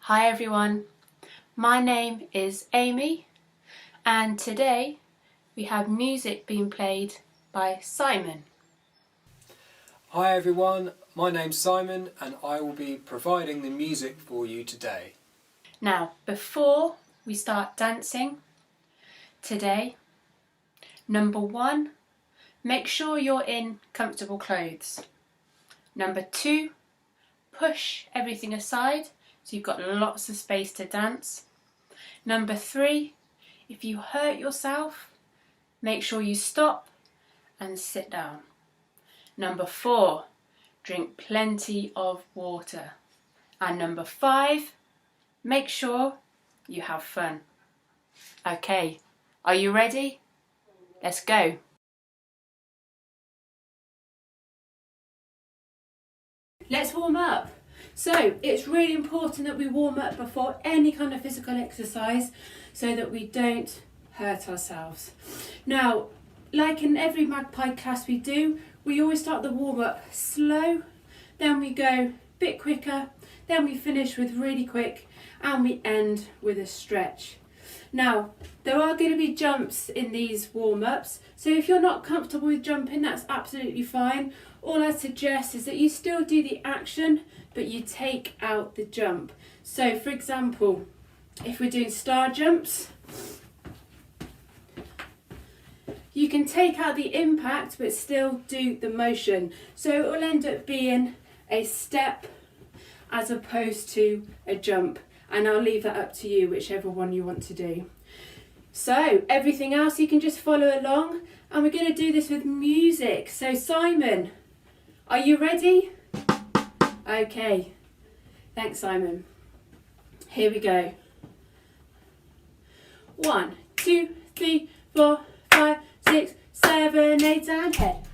Hi everyone, my name is Amy and today we have music being played by Simon. Hi everyone, my name's Simon and I will be providing the music for you today. Now, before we start dancing today, number 1, make sure you're in comfortable clothes. Number 2, push everything aside so you've got lots of space to dance. Number 3, if you hurt yourself, make sure you stop and sit down. Number 4, drink plenty of water. And number 5, make sure you have fun. Okay, are you ready? Let's go. Let's warm up. So it's really important that we warm up before any kind of physical exercise so that we don't hurt ourselves. Now, like in every Magpie class we do, we always start the warm up slow, then we go a bit quicker, then we finish with really quick, and we end with a stretch. Now, there are going to be jumps in these warm-ups, so if you're not comfortable with jumping, that's absolutely fine. All I suggest is that you still do the action, but you take out the jump. So, for example, if we're doing star jumps, you can take out the impact, but still do the motion. So it will end up being a step as opposed to a jump. And I'll leave that up to you, whichever one you want to do. So everything else you can just follow along, and we're going to do this with music. So Simon, are you ready? Okay, thanks Simon. Here we go. 1, 2, 3, 4, 5, 6, 7, 8 and head.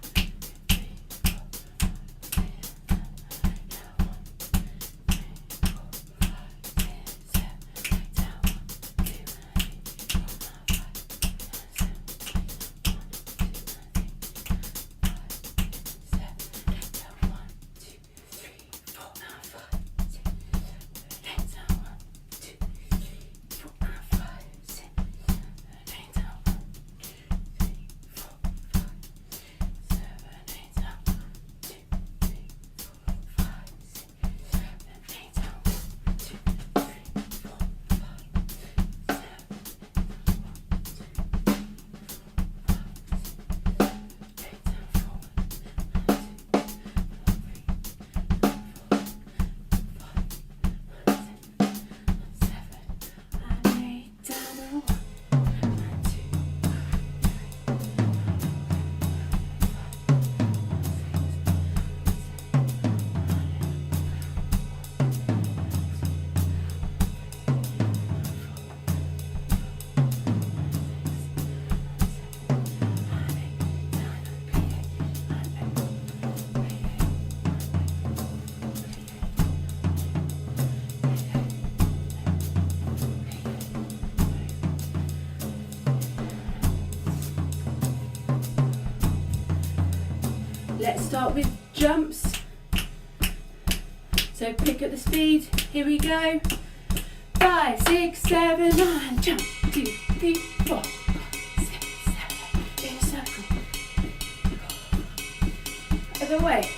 Let's start with jumps. So pick up the speed. Here we go. 5, 6, 7, 9. Jump. 2, 3, 4, 5, 6, 7. In a circle. Other way.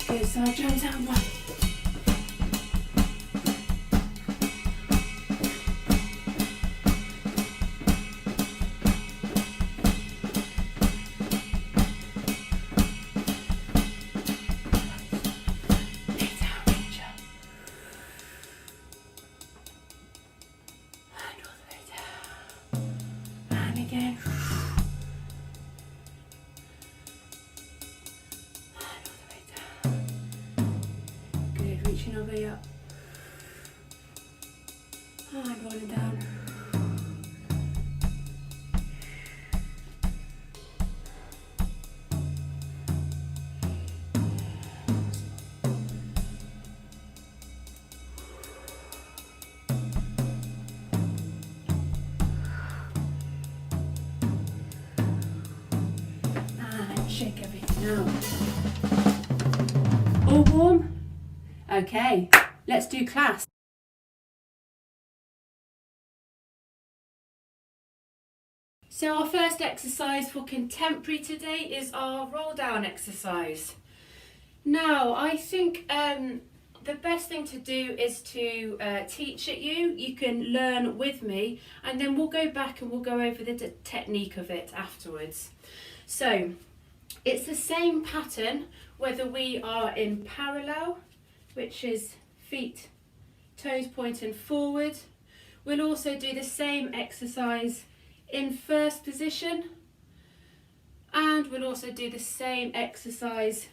Good side jumps out. 1. Again. And all the way down. Good, reaching all the way up. And rolling down. shake everything out. All warm? Okay, let's do class. So our first exercise for contemporary today is our roll down exercise. Now, I think the best thing to do is to teach it you. You can learn with me, and then we'll go back and we'll go over the technique of it afterwards. So it's the same pattern whether we are in parallel, which is feet, toes pointing forward. We'll also do the same exercise in first position, and we'll also do the same exercise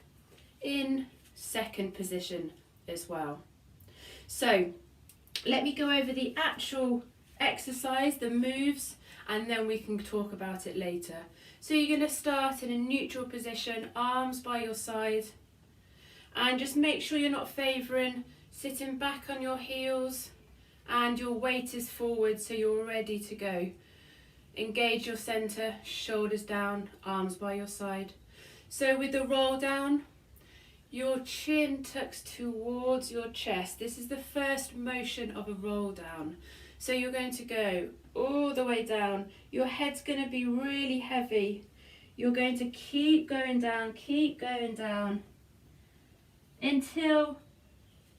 in second position as well. So let me go over the actual exercise, the moves, and then we can talk about it later. So you're going to start in a neutral position, arms by your side, and just make sure you're not favouring sitting back on your heels and your weight is forward so you're ready to go. Engage your centre, shoulders down, arms by your side. So with the roll down, your chin tucks towards your chest. This is the first motion of a roll down. So you're going to go all the way down. Your head's going to be really heavy. You're going to keep going down until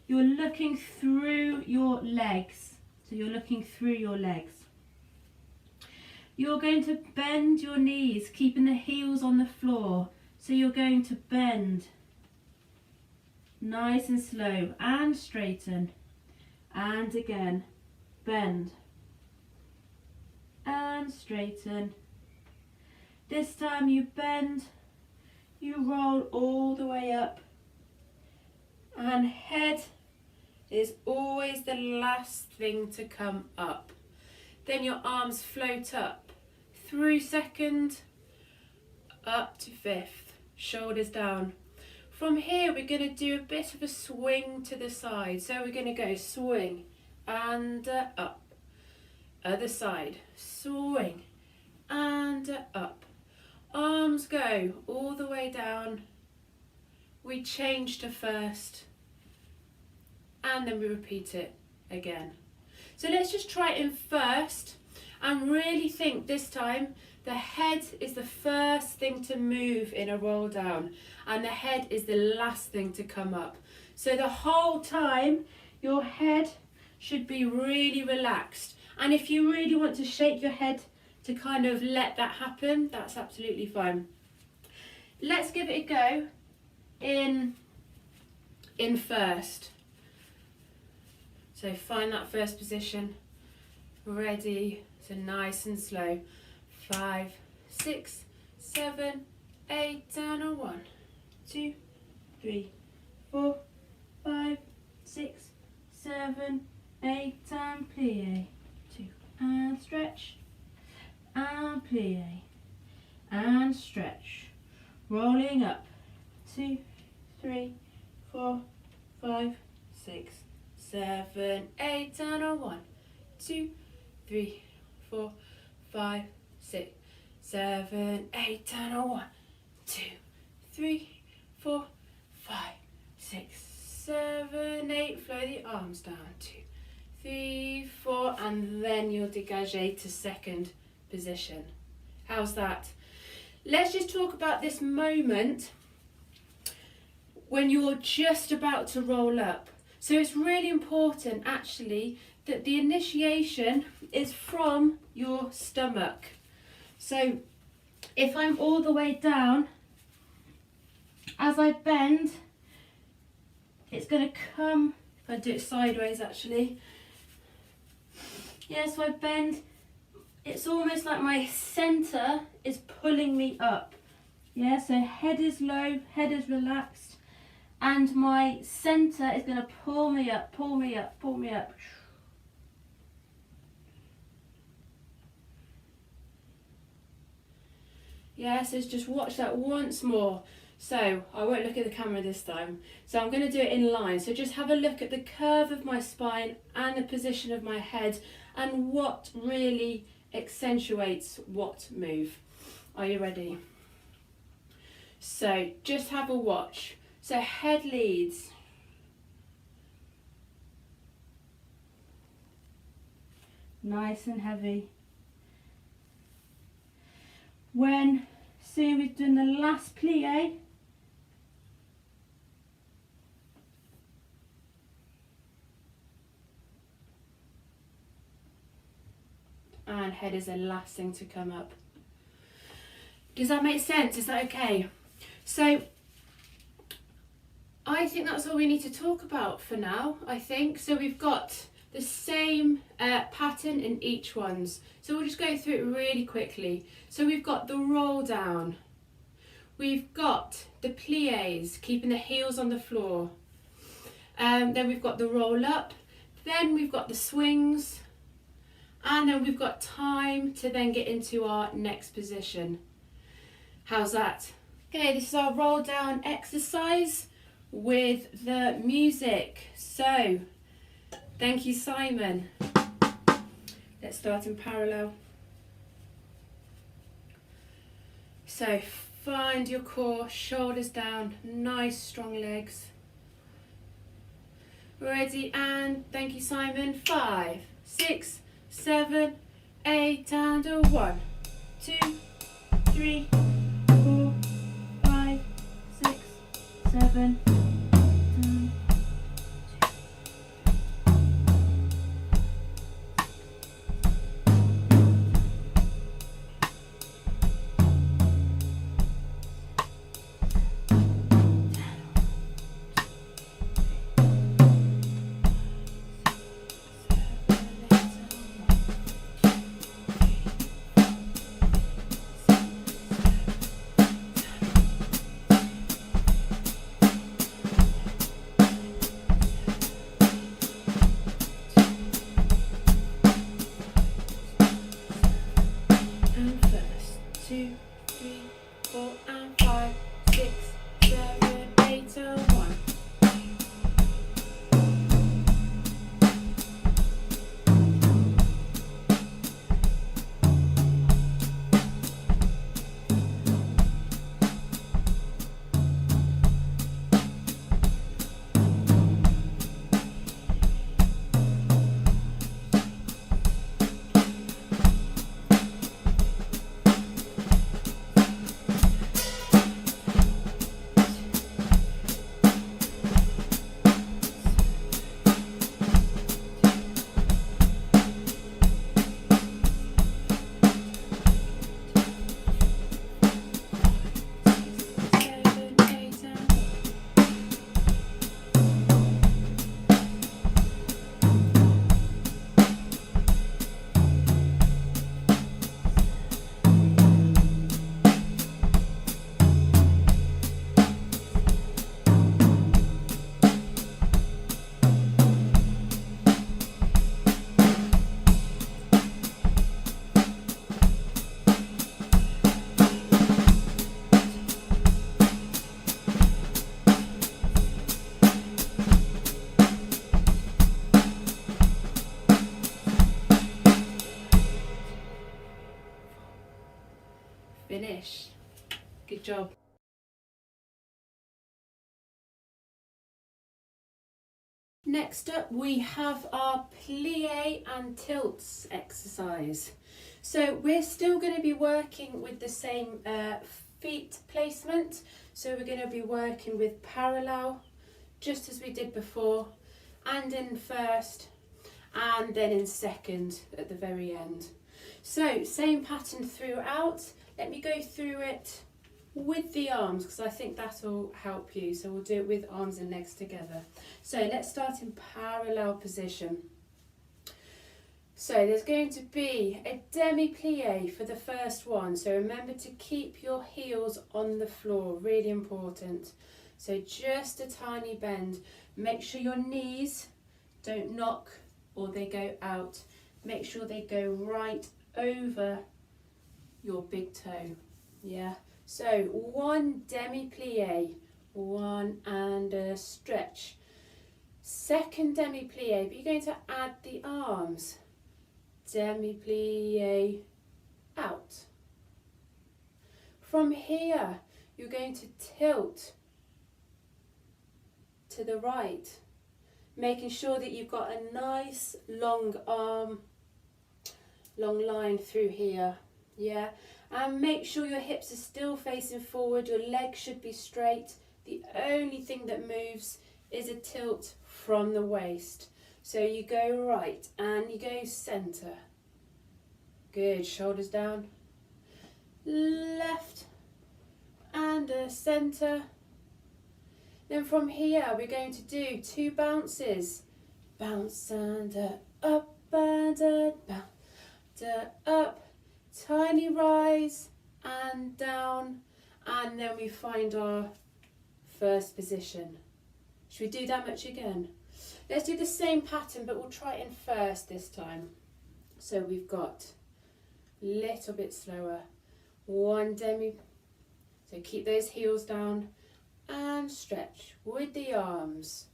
you're looking through your legs. So you're looking through your legs. You're going to bend your knees, keeping the heels on the floor. So you're going to bend. Nice and slow, and straighten. And again, bend. And straighten. This time you bend, you roll all the way up. And head is always the last thing to come up. Then your arms float up through second, up to fifth, shoulders down. From here we're going to do a bit of a swing to the side. So we're going to go swing and up. Other side, swing and up. Arms go all the way down. We change to first and then we repeat it again. So let's just try it in first and really think this time the head is the first thing to move in a roll down and the head is the last thing to come up. So the whole time your head should be really relaxed, and if you really want to shake your head to kind of let that happen, that's absolutely fine. Let's give it a go in first. So find that first position, ready, so nice and slow. 5, 6, 7, 8, down on 1, 2, 3, 4, 5, 6, 7, 8, and plie, 2, and stretch, and plie, and stretch, rolling up, 2, 3, 4, 5, 6, 7, 8, down on 1, 2, 3, 4, 5, 6, 7, 8, down on 1, 2, 3, 4, 5, 6, 7, 8, flow the arms down, 2, 3, 4, and then you'll dégagé to second position. How's that? Let's just talk about this moment when you're just about to roll up. So it's really important actually that the initiation is from your stomach. So if I'm all the way down, as I bend, it's going to come, if I do it sideways actually, yeah, so I bend, it's almost like my centre is pulling me up. Yeah, so head is low, head is relaxed, and my centre is going to pull me up, pull me up, pull me up. Yeah, so just watch that once more. So I won't look at the camera this time. So I'm going to do it in line. So just have a look at the curve of my spine and the position of my head and what really accentuates what move. Are you ready? So just have a watch. So head leads. Nice and heavy. When soon we've done the last plie, and head is the last thing to come up. Does that make sense? Is that okay? So I think that's all we need to talk about for now, I think. So we've got the same pattern in each ones. So we'll just go through it really quickly. So we've got the roll down. We've got the plies, keeping the heels on the floor. Then we've got the roll up. Then we've got the swings. And then we've got time to then get into our next position. How's that? Okay, this is our roll down exercise with the music. So, thank you, Simon. Let's start in parallel. So, find your core, shoulders down, nice strong legs. Ready, and thank you, Simon. 5, 6, 7, 8, and a 1, 2, 3, 4, 5, 6, 7, 8. Finish. Good job. Next up we have our plie and tilts exercise. So we're still going to be working with the same feet placement. So we're going to be working with parallel, just as we did before, and in first, and then in second at the very end. So same pattern throughout. Let me go through it with the arms because I think that will help you. So we'll do it with arms and legs together. So let's start in parallel position. So there's going to be a demi-plie for the first one. So remember to keep your heels on the floor, really important. So just a tiny bend. Make sure your knees don't knock or they go out. Make sure they go right over your big toe. Yeah. So one demi-plie, one and a stretch. Second demi-plie, but you're going to add the arms. Demi-plie out. From here, you're going to tilt to the right, making sure that you've got a nice long arm, long line through here, yeah, and make sure your hips are still facing forward, your legs should be straight. The only thing that moves is a tilt from the waist. So you go right and you go centre, good, shoulders down, left and a centre. Then from here we're going to do 2 bounces, bounce and up and bounce up, tiny rise and down, and then we find our first position. Should we do that much again? Let's do the same pattern, but we'll try it in first this time. So we've got a little bit slower, 1 demi, so keep those heels down and stretch with the arms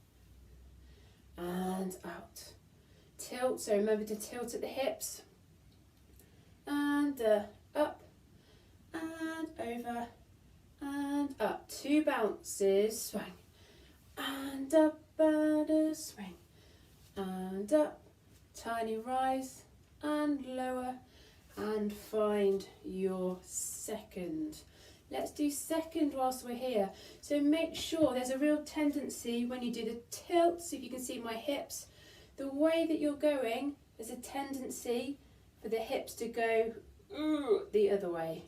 and out, tilt, so remember to tilt at the hips, and up and over and up, 2 bounces, swing and up and a swing and up, tiny rise and lower, and find your second. Let's do second whilst we're here. So make sure there's a real tendency when you do the tilt, so if you can see my hips, the way that you're going, there's a tendency for the hips to go the other way.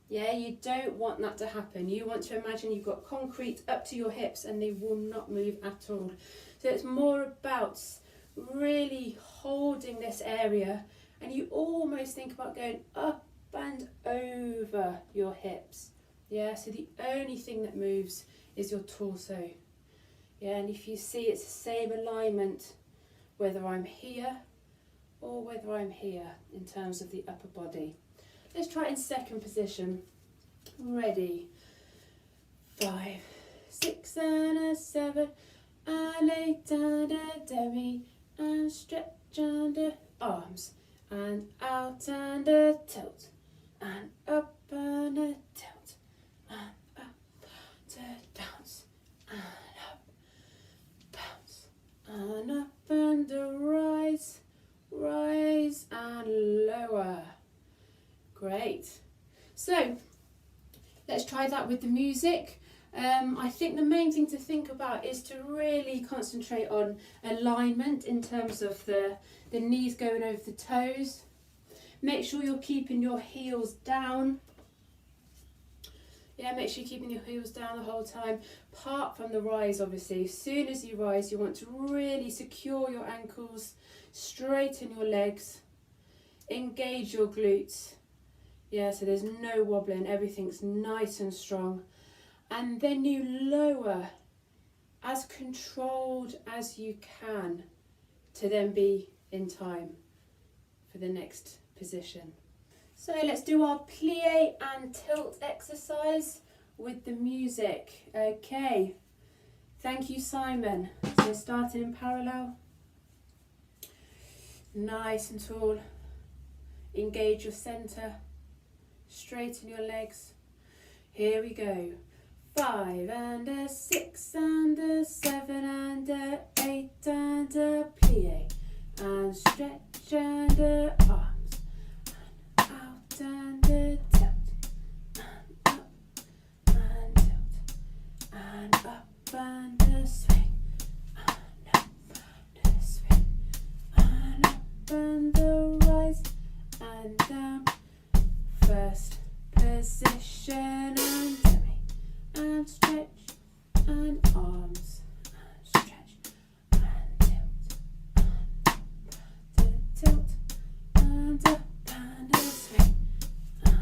Yeah, you don't want that to happen. You want to imagine you've got concrete up to your hips and they will not move at all. So it's more about really holding this area, and you almost think about going up and over your hips. Yeah, so the only thing that moves is your torso. Yeah, and if you see, it's the same alignment whether I'm here or whether I'm here in terms of the upper body. Let's try it in second position. Ready? 5, 6 and a 7, and 8 and a demi, and stretch under arms, and out and a tilt, and up and a tilt, and up to bounce, and up, bounce, and up and a rise, rise and lower. Great. So let's try that with the music. I think the main thing to think about is to really concentrate on alignment in terms of the knees going over the toes. Make sure you're keeping your heels down. Yeah, make sure you're keeping your heels down the whole time. Apart from the rise, obviously. As soon as you rise, you want to really secure your ankles, straighten your legs, engage your glutes. Yeah, so there's no wobbling, everything's nice and strong. And then you lower as controlled as you can to then be in time for the next position. So let's do our plie and tilt exercise with the music. Okay, thank you, Simon. So starting in parallel, nice and tall, engage your centre, straighten your legs. Here we go. 5 and a 6 and a 7 and a 8 and a plie, and stretch and a arms, and out and a tilt, and up and tilt, and up and a swing, and up and a swing, and up and a rise and down. First position and demi, and stretch and arms, and stretch and tilt, and up to tilt, and up and a swing, and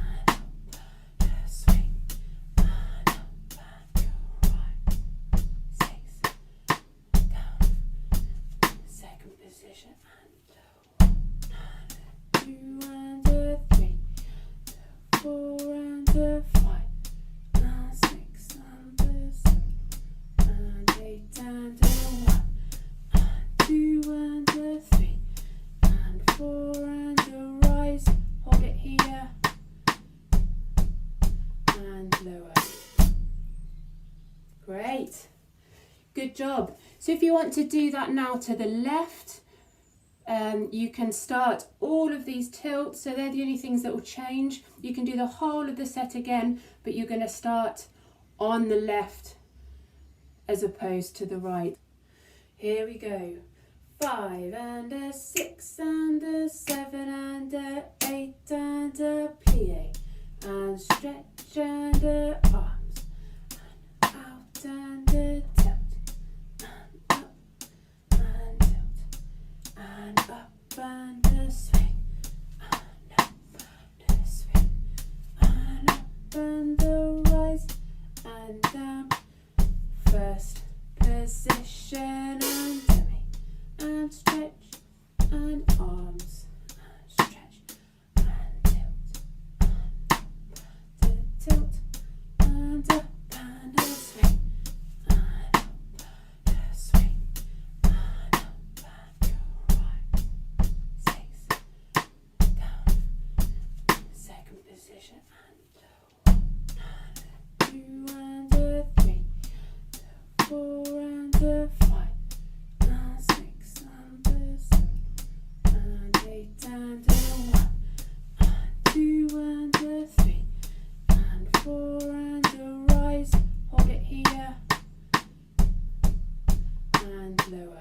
Great. Good job. So if you want to do that now to the left, you can start all of these tilts. So they're the only things that will change. You can do the whole of the set again, but you're going to start on the left as opposed to the right. Here we go. 5 and a 6 and a 7 and a 8 and a plie. And stretch and a arms. And out and a tilt. And up and tilt. And up and a swing. And up and a swing. And up and a rise. And down. First position and dummy. And stretch and arms. And stretch and tilt. And up, tilt. And up and a swing. And up and a swing. And up and to right. 6. Down. Second position and low. And 2 and a 3. 4 and a 5. And 6 and a 7. And 8 and a 1. And 2 and a 3. And 4 and a rise. Hold it here. And lower.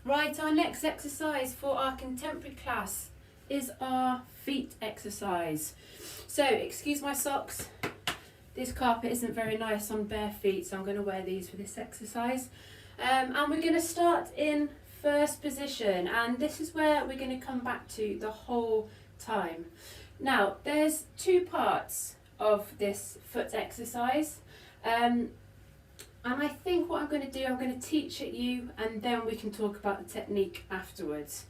Right, our next exercise for our contemporary class is our feet exercise. So, excuse my socks. This carpet isn't very nice on bare feet, so I'm going to wear these for this exercise. And we're going to start in first position, and this is where we're going to come back to the whole time. Now, there's two parts of this foot exercise. And I think what I'm going to do, I'm going to teach it you, and then we can talk about the technique afterwards.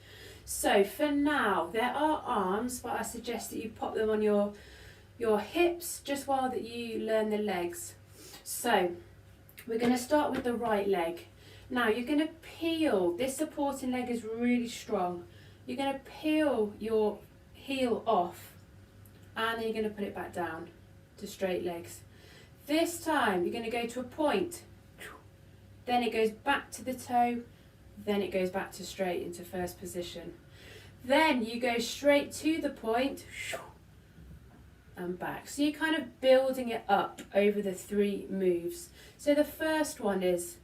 So for now, there are arms, but I suggest that you pop them on your hips just while that you learn the legs. So we're going to start with the right leg. Now you're going to peel, this supporting leg is really strong. You're going to peel your heel off, and then you're going to put it back down to straight legs. This time you're going to go to a point, then it goes back to the toe, then it goes back to straight into first position. Then you go straight to the point and back. So you're kind of building it up over the 3 moves. So the first one is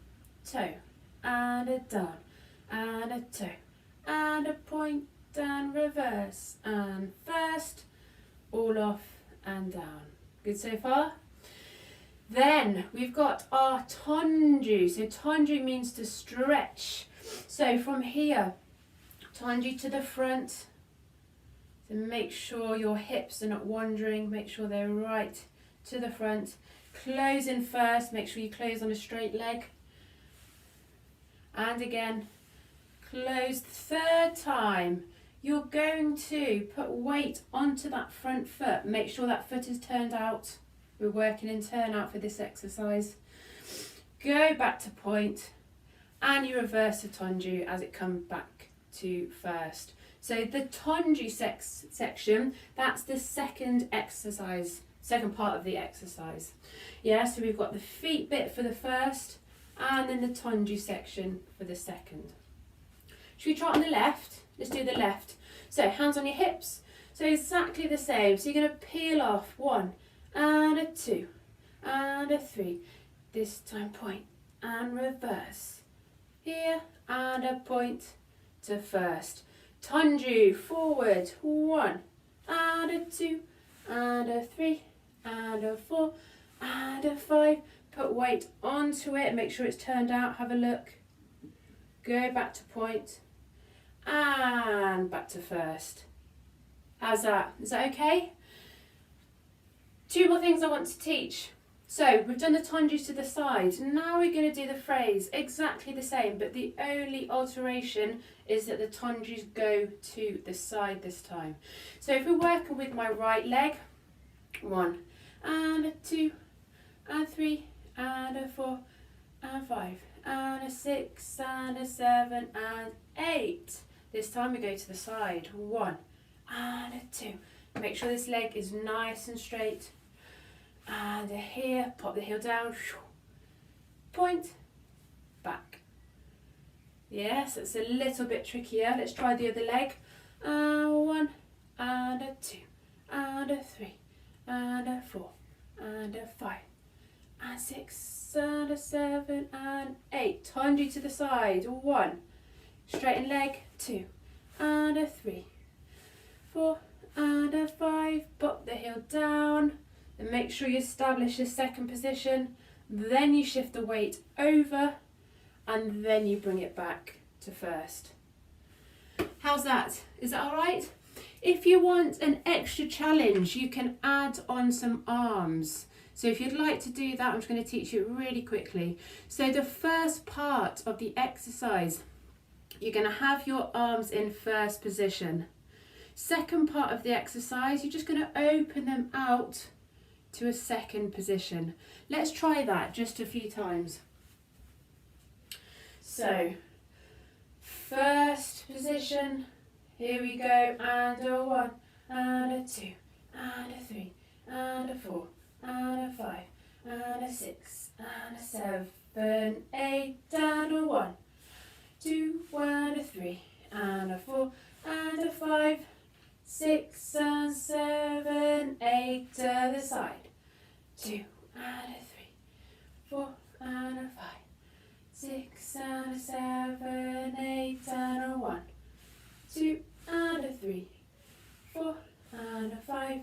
toe and a down and a toe and a point and reverse and first, all off and down. Good so far? Then we've got our tonju. So tonju means to stretch. So from here, tonju to the front. So make sure your hips are not wandering. Make sure they're right to the front. Close in first. Make sure you close on a straight leg. And again, close the third time. You're going to put weight onto that front foot. Make sure that foot is turned out. We're working in turn out for this exercise. Go back to point and you reverse the tonju as it comes back to first. So the tonju section, that's the second exercise, second part of the exercise. Yeah, so we've got the feet bit for the first and then the tonju section for the second. Should we try it on the left? Let's do the left. So hands on your hips. So exactly the same. So you're going to peel off 1 and a 2 and a 3. This time point and reverse. Here and a point to first. Tonju forward. 1 and a 2 and a 3 and a 4 and a 5. Put weight onto it. Make sure it's turned out. Have a look. Go back to point and back to first. How's that? Is that okay? 2 more things I want to teach. So we've done the tonju to the side. Now we're going to do the phrase exactly the same, but the only alteration is that the tonjus go to the side this time. So if we're working with my right leg, 1 and a 2 and 3 and a 4 and 5 and a 6 and a 7 and 8. This time we go to the side. 1 and a 2. Make sure this leg is nice and straight. And a here, pop the heel down, point, back. Yes, it's a little bit trickier. Let's try the other leg. 1 and a 2 and a 3 and a 4 and a 5 and 6 and a 7 and 8. Tanji to the side. 1, straighten leg, 2 and a 3, 4 and a 5. Pop the heel down and make sure you establish the second position. Then you shift the weight over and then you bring it back to first. How's that? Is that all right? If you want an extra challenge, you can add on some arms. So if you'd like to do that, I'm just going to teach you really quickly. So the first part of the exercise, you're going to have your arms in first position. Second part of the exercise, you're just going to open them out to a second position. Let's try that just a few times. So, first position, here we go, and a 1, and a 2, and a 3, and a 4, and a 5, and a 6, and a 7, 8, and a 1, 2, and a 3, and a 4, and a 5, 6 and 7, 8 to the side, 2 and a 3, 4 and a 5, 6 and a 7, 8 and a 1, 2 and a 3, 4 and a 5,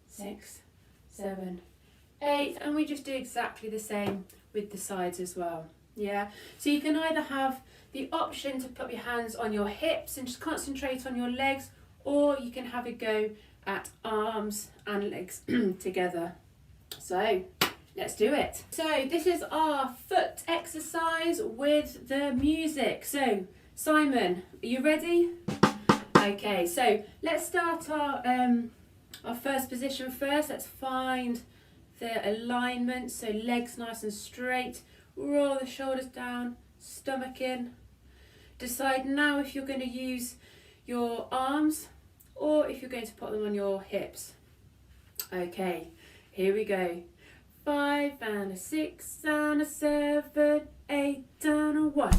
6, 7, 8, and we just do exactly the same with the sides as well. Yeah, so you can either have the option to put your hands on your hips and just concentrate on your legs, or you can have a go at arms and legs together. So let's do it. So this is our foot exercise with the music. So Simon, are you ready? Okay, so let's start our first position first. Let's find the alignment. So legs nice and straight. Roll the shoulders down, stomach in. Decide now if you're going to use your arms or if you're going to put them on your hips. Okay, here we go. 5 and a 6 and a 7, 8 and a 1.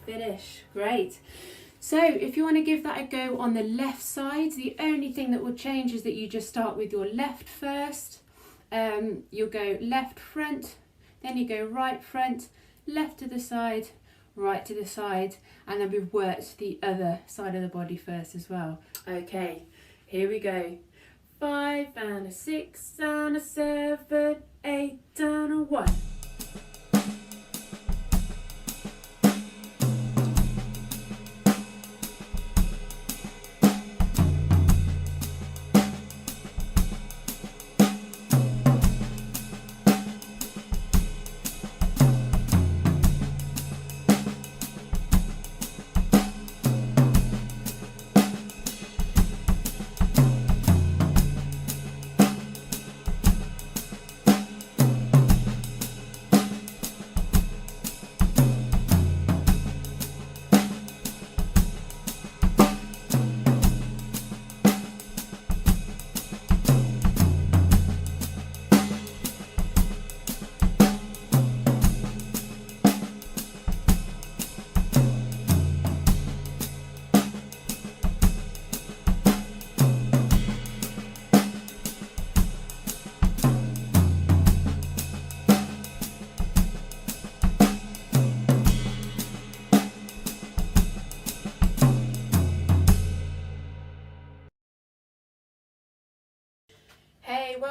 Finish. Great. So if you want to give that a go on the left side, the only thing that will change is that you just start with your left first. You'll go left front, then you go right front, left to the side, right to the side, and then we've worked the other side of the body first as well. Okay, here we go. 5 and a 6 and a 7, 8 and a 1.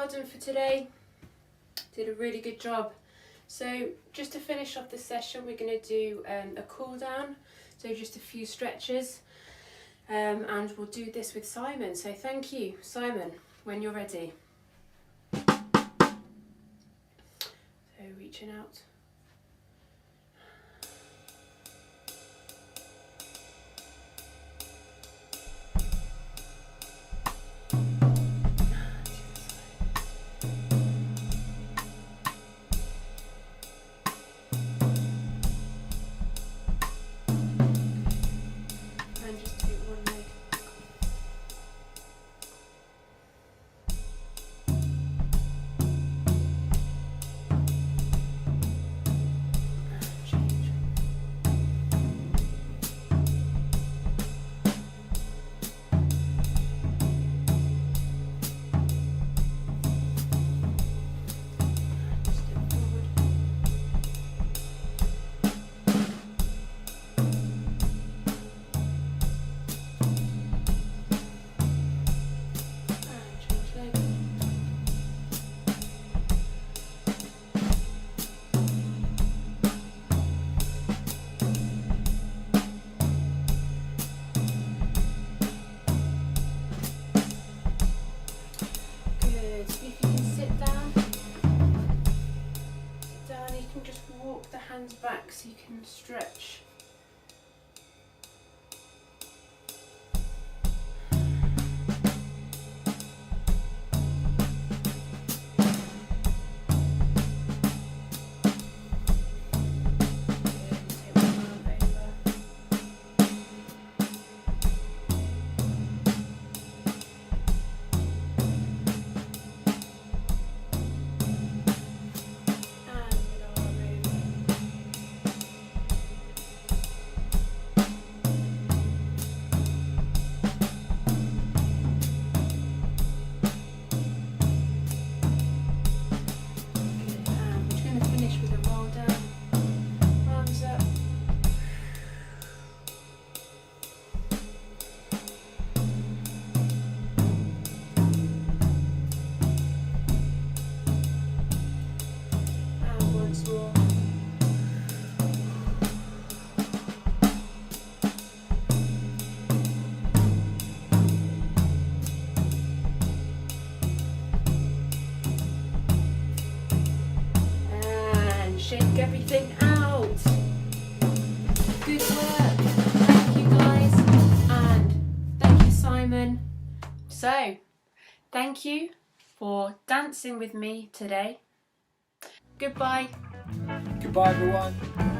well done for today. Did a really good job. So just to finish off the session, we're going to do a cool down, so just a few stretches, and we'll do this with Simon. So thank you, Simon, when you're ready. So reaching out. Hands back so you can stretch. Shake everything out. Good work. Thank you guys, and thank you Simon. So, thank you for dancing with me today. Goodbye. Goodbye everyone.